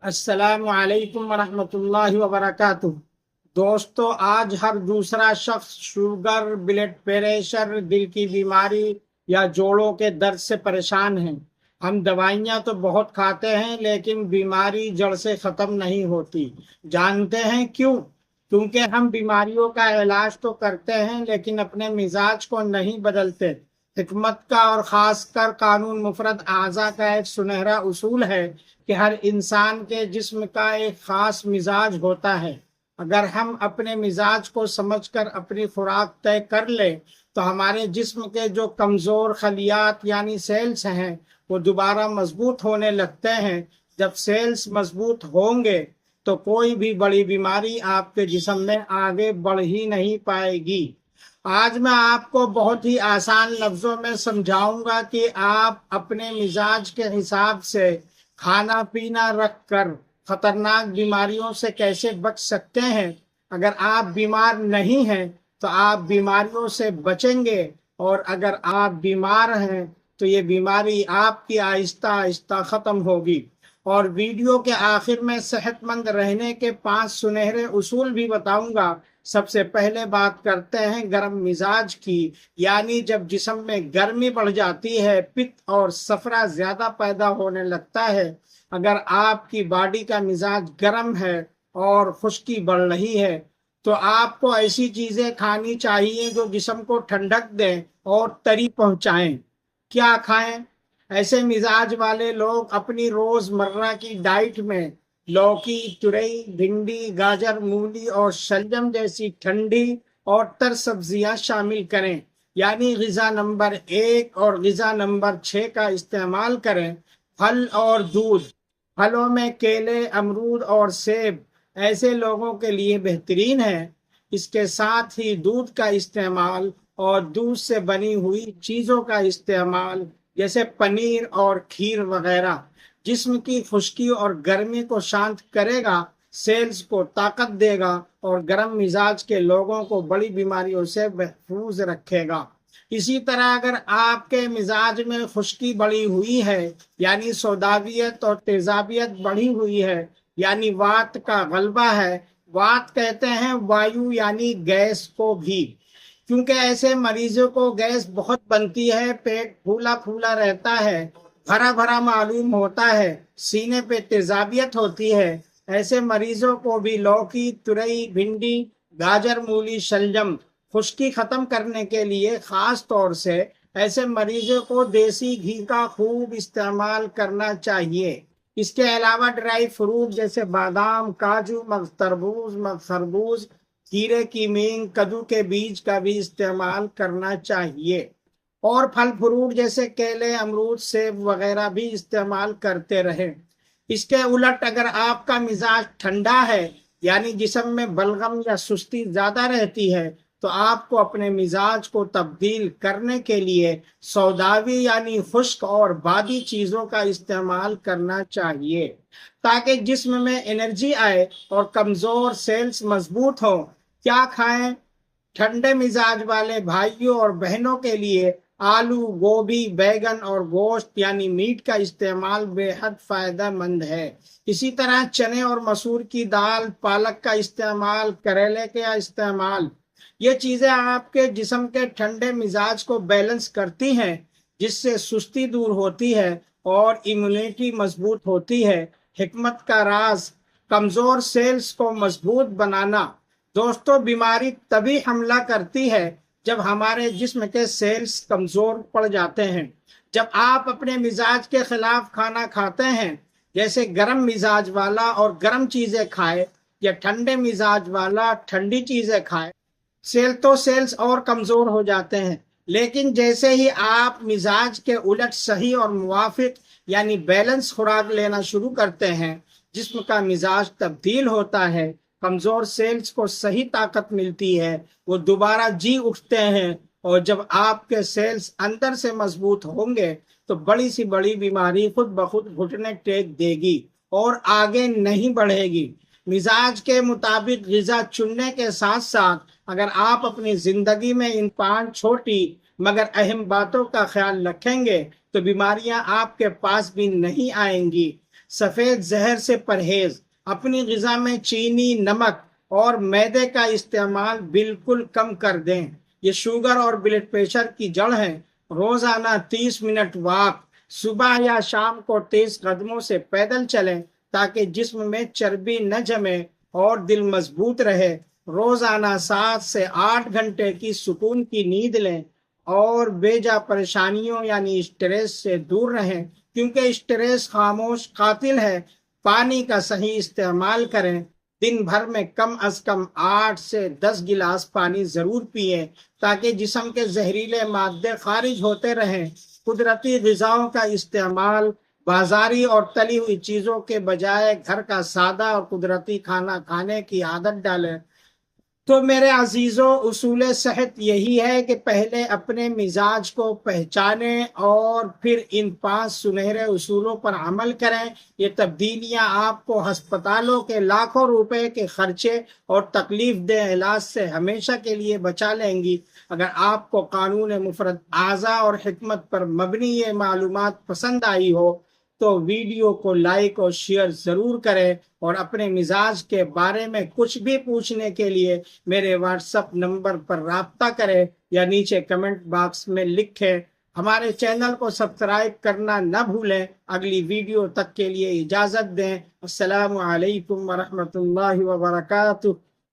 السلام علیکم ورحمۃ اللہ وبرکاتہ۔ دوستو، آج ہر دوسرا شخص شوگر، بلڈ پریشر، دل کی بیماری یا جوڑوں کے درد سے پریشان ہے۔ ہم دوائیاں تو بہت کھاتے ہیں لیکن بیماری جڑ سے ختم نہیں ہوتی۔ جانتے ہیں کیوں؟ کیونکہ ہم بیماریوں کا علاج تو کرتے ہیں لیکن اپنے مزاج کو نہیں بدلتے۔ حکمت کا اور خاص کر قانون مفرد اعضاء کا ایک سنہرا اصول ہے کہ ہر انسان کے جسم کا ایک خاص مزاج ہوتا ہے۔ اگر ہم اپنے مزاج کو سمجھ کر اپنی خوراک طے کر لیں تو ہمارے جسم کے جو کمزور خلیات یعنی سیلز ہیں وہ دوبارہ مضبوط ہونے لگتے ہیں۔ جب سیلز مضبوط ہوں گے تو کوئی بھی بڑی بیماری آپ کے جسم میں آگے بڑھ ہی نہیں پائے گی۔ آج میں آپ کو بہت ہی آسان لفظوں میں سمجھاؤں گا کہ آپ اپنے مزاج کے حساب سے کھانا پینا رکھ کر خطرناک بیماریوں سے کیسے بچ سکتے ہیں۔ اگر آپ بیمار نہیں ہیں تو آپ بیماریوں سے بچیں گے، اور اگر آپ بیمار ہیں تو یہ بیماری آپ کی آہستہ آہستہ ختم ہوگی۔ اور ویڈیو کے آخر میں صحت مند رہنے کے 5 سنہرے اصول بھی بتاؤں گا۔ سب سے پہلے بات کرتے ہیں گرم مزاج کی، یعنی جب جسم میں گرمی بڑھ جاتی ہے، پت اور صفرا زیادہ پیدا ہونے لگتا ہے۔ اگر آپ کی باڈی کا مزاج گرم ہے اور خشکی بڑھ رہی ہے تو آپ کو ایسی چیزیں کھانی چاہیے جو جسم کو ٹھنڈک دیں اور تری پہنچائیں۔ کیا کھائیں؟ ایسے مزاج والے لوگ اپنی روز مرہ کی ڈائٹ میں لوکی، ترئی، بھنڈی، گاجر، مولی اور شلجم جیسی ٹھنڈی اور تر سبزیاں شامل کریں، یعنی غذا نمبر 1 اور غذا نمبر 6 کا استعمال کریں۔ پھل اور دودھ، پھلوں میں کیلے، امرود اور سیب ایسے لوگوں کے لیے بہترین ہے۔ اس کے ساتھ ہی دودھ کا استعمال اور دودھ سے بنی ہوئی چیزوں کا استعمال جیسے پنیر اور کھیر وغیرہ جسم کی خشکی اور گرمی کو شانت کرے گا، سیلز کو طاقت دے گا اور گرم مزاج کے لوگوں کو بڑی بیماریوں سے محفوظ رکھے گا۔ اسی طرح اگر آپ کے مزاج میں خشکی بڑھی ہوئی ہے، یعنی سوداویت اور تیزابیت بڑھی ہوئی ہے، یعنی وات کا غلبہ ہے، وات کہتے ہیں وایو یعنی گیس کو بھی، کیونکہ ایسے مریضوں کو گیس بہت بنتی ہے، پیٹ پھولا پھولا رہتا ہے، بھرا بھرا معلوم ہوتا ہے، سینے پہ تیزابیت ہوتی ہے۔ ایسے مریضوں کو بھی لوکی، ترئی، بھنڈی، گاجر، مولی، شلجم خشکی ختم کرنے کے لیے خاص طور سے ایسے مریضوں کو دیسی گھی کا خوب استعمال کرنا چاہیے۔ اس کے علاوہ ڈرائی فروٹ جیسے بادام، کاجو، مغز تربوز، مغز خربوز، کھیرے کی مینگ، کدو کے بیج کا بھی استعمال کرنا چاہیے، اور پھل فروٹ جیسے کیلے، امرود، سیب وغیرہ بھی استعمال کرتے رہیں۔ اس کے الٹ اگر آپ کا مزاج ٹھنڈا ہے، یعنی جسم میں بلغم یا سستی زیادہ رہتی ہے، تو آپ کو اپنے مزاج کو تبدیل کرنے کے لیے سوداوی یعنی خشک اور بادی چیزوں کا استعمال کرنا چاہیے تاکہ جسم میں انرجی آئے اور کمزور سیلز مضبوط ہوں۔ کیا کھائیں؟ ٹھنڈے مزاج والے بھائیوں اور بہنوں کے لیے آلو، گوبھی، بیگن اور گوشت یعنی میٹ کا استعمال بے حد فائدہ مند ہے۔ اسی طرح چنے اور مسور کی دال، پالک کا استعمال، کریلے کا استعمال، یہ چیزیں آپ کے جسم کے ٹھنڈے مزاج کو بیلنس کرتی ہیں، جس سے سستی دور ہوتی ہے اور امیونٹی مضبوط ہوتی ہے۔ حکمت کا راز، کمزور سیلز کو مضبوط بنانا۔ دوستو، بیماری تبھی حملہ کرتی ہے جب ہمارے جسم کے سیلز کمزور پڑ جاتے ہیں۔ جب آپ اپنے مزاج کے خلاف کھانا کھاتے ہیں، جیسے گرم مزاج والا اور گرم چیزیں کھائے یا ٹھنڈے مزاج والا ٹھنڈی چیزیں کھائے، سیلز اور کمزور ہو جاتے ہیں۔ لیکن جیسے ہی آپ مزاج کے الٹ صحیح اور موافق یعنی بیلنس خوراک لینا شروع کرتے ہیں، جسم کا مزاج تبدیل ہوتا ہے، کمزور سیلز کو صحیح طاقت ملتی ہے، وہ دوبارہ جی اٹھتے ہیں، اور جب آپ کے سیلز اندر سے مضبوط ہوں گے تو بڑی سی بڑی بیماری خود بخود گھٹنے ٹیک دے گی اور آگے نہیں بڑھے گی۔ مزاج کے مطابق غذا چننے کے ساتھ ساتھ اگر آپ اپنی زندگی میں ان 5 چھوٹی مگر اہم باتوں کا خیال رکھیں گے تو بیماریاں آپ کے پاس بھی نہیں آئیں گی۔ سفید زہر سے پرہیز، اپنی غذا میں چینی، نمک اور میدے کا استعمال بالکل کم کر دیں۔ یہ شوگر اور بلڈ پریشر کی جڑ ہے۔ روزانہ 30 منٹ واک، صبح یا شام کو تیز قدموں سے پیدل چلیں تاکہ جسم میں چربی نہ جمے اور دل مضبوط رہے۔ روزانہ 7 سے 8 گھنٹے کی سکون کی نیند لیں اور بے جا پریشانیوں یعنی اسٹریس سے دور رہیں، کیونکہ اسٹریس خاموش قاتل ہے۔ پانی کا صحیح استعمال کریں، دن بھر میں کم از کم 8 سے 10 گلاس پانی ضرور پئیں تاکہ جسم کے زہریلے مادے خارج ہوتے رہیں۔ قدرتی غذاؤں کا استعمال، بازاری اور تلی ہوئی چیزوں کے بجائے گھر کا سادہ اور قدرتی کھانا کھانے کی عادت ڈالیں۔ تو میرے عزیزوں، اصول صحت یہی ہے کہ پہلے اپنے مزاج کو پہچانیں اور پھر ان 5 سنہرے اصولوں پر عمل کریں۔ یہ تبدیلیاں آپ کو ہسپتالوں کے لاکھوں روپے کے خرچے اور تکلیف دہ علاج سے ہمیشہ کے لیے بچا لیں گی۔ اگر آپ کو قانون مفرد اعضاء اور حکمت پر مبنی یہ معلومات پسند آئی ہو تو ویڈیو کو لائک اور شیئر ضرور کریں، اور اپنے مزاج کے بارے میں کچھ بھی پوچھنے کے لیے میرے واٹس ایپ نمبر پر رابطہ کریں یا نیچے کمنٹ باکس میں لکھیں۔ ہمارے چینل کو سبسکرائب کرنا نہ بھولیں۔ اگلی ویڈیو تک کے لیے اجازت دیں۔ السلام علیکم ورحمۃ اللہ وبرکاتہ۔